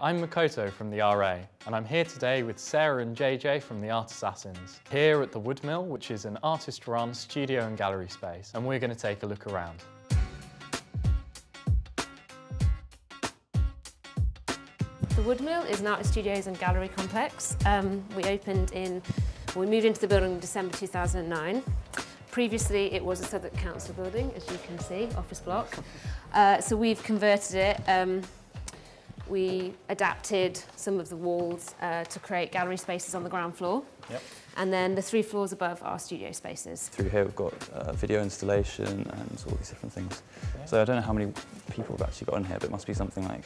I'm Makoto from the RA, and I'm here today with Sarah and JJ from the Art Assassins, here at the Woodmill, which is an artist-run studio and gallery space, and we're going to take a look around. The Woodmill is an art studios and gallery complex. We moved into the building in December 2009. Previously, it was a Southwark Council building, as you can see, office block. So we've converted it. We adapted some of the walls to create gallery spaces on the ground floor. Yep. And then the 3 floors above are studio spaces. Through here we've got video installation and all these different things. Okay. So I don't know how many people have actually got in here, but it must be something like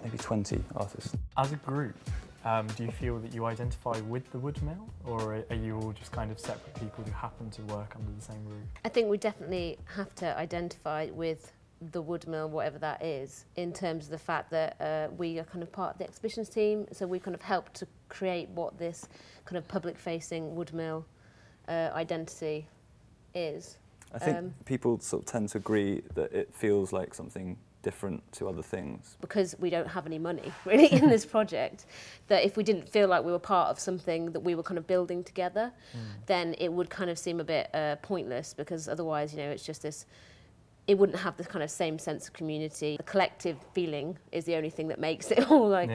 maybe 20 artists. As a group, do you feel that you identify with the Woodmill, or are you all just kind of separate people who happen to work under the same roof? I think we definitely have to identify with the Woodmill, whatever that is, in terms of the fact that we are kind of part of the exhibitions team, so we kind of helped to create what this kind of public-facing Woodmill identity is. I think people sort of tend to agree that it feels like something different to other things. Because we don't have any money, really, in this project, that if we didn't feel like we were part of something that we were kind of building together, then it would kind of seem a bit pointless, because otherwise, you know, it's just this, it wouldn't have the kind of same sense of community. The collective feeling is the only thing that makes it all like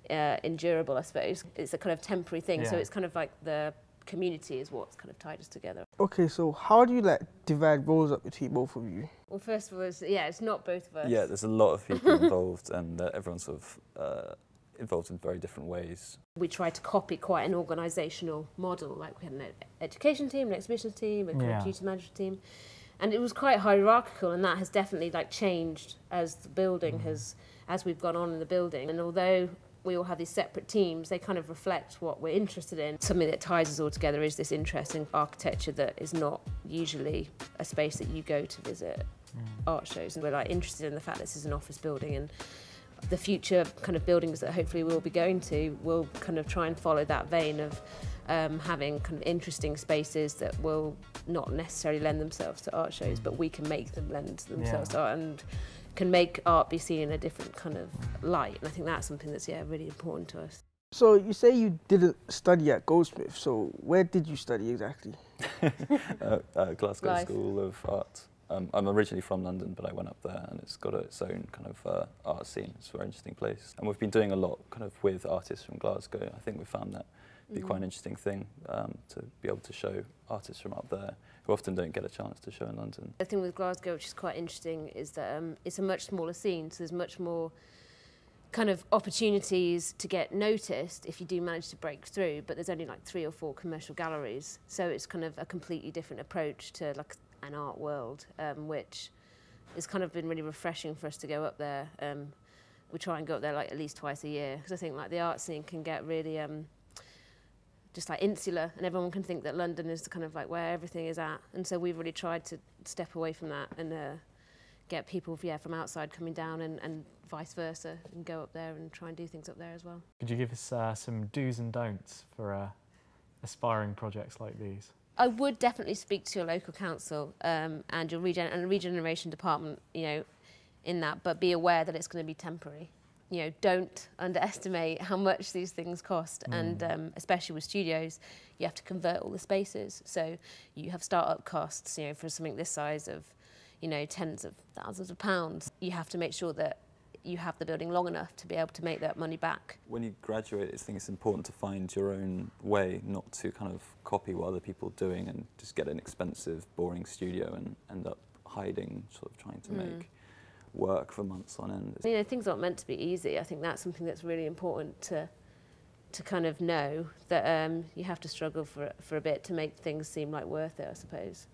endurable, I suppose. It's a kind of temporary thing, so it's kind of like the community is what's kind of tied us together. Okay, so how do you like divide roles up between both of you? Well, first of all, it's not both of us. Yeah, there's a lot of people involved, and everyone's sort of involved in very different ways. We tried to copy quite an organisational model, like we had an education team, an exhibitions team, a community management team. And it was quite hierarchical, and that has definitely like changed as the building as we've gone on in the building. And although we all have these separate teams, they kind of reflect what we're interested in. Something that ties us all together is this interest in architecture that is not usually a space that you go to visit art shows. And we're like interested in the fact that this is an office building, and the future kind of buildings that hopefully we'll be going to will kind of try and follow that vein of having kind of interesting spaces that will not necessarily lend themselves to art shows, but we can make them lend themselves to art and can make art be seen in a different kind of light. And I think that's something that's really important to us. So you say you didn't study at Goldsmith, so where did you study exactly? Glasgow School of Art. I'm originally from London, but I went up there, and it's got its own kind of art scene. It's a very interesting place. And we've been doing a lot kind of with artists from Glasgow. I think we found that be quite an interesting thing to be able to show artists from up there who often don't get a chance to show in London. The thing with Glasgow, which is quite interesting, is that it's a much smaller scene, so there's much more kind of opportunities to get noticed if you do manage to break through, but there's only like 3 or 4 commercial galleries, so it's kind of a completely different approach to like an art world, which has kind of been really refreshing for us to go up there. We try and go up there like at least twice a year, because I think like the art scene can get really just like insular, and everyone can think that London is kind of like where everything is at, and so we've really tried to step away from that and get people from outside coming down and vice versa, and go up there and try and do things up there as well. Could you give us some do's and don'ts for aspiring projects like these? I would definitely speak to your local council and your regeneration department, you know, in that, but be aware that it's going to be temporary. You know, don't underestimate how much these things cost, and especially with studios, you have to convert all the spaces. So you have start-up costs, you know, for something this size of, you know, tens of thousands of pounds. You have to make sure that you have the building long enough to be able to make that money back. When you graduate, I think it's important to find your own way, not to kind of copy what other people are doing and just get an expensive, boring studio and end up hiding, sort of trying to make work for months on end. You know, things aren't meant to be easy. I think that's something that's really important to kind of know, that you have to struggle for a bit to make things seem like worth it, I suppose.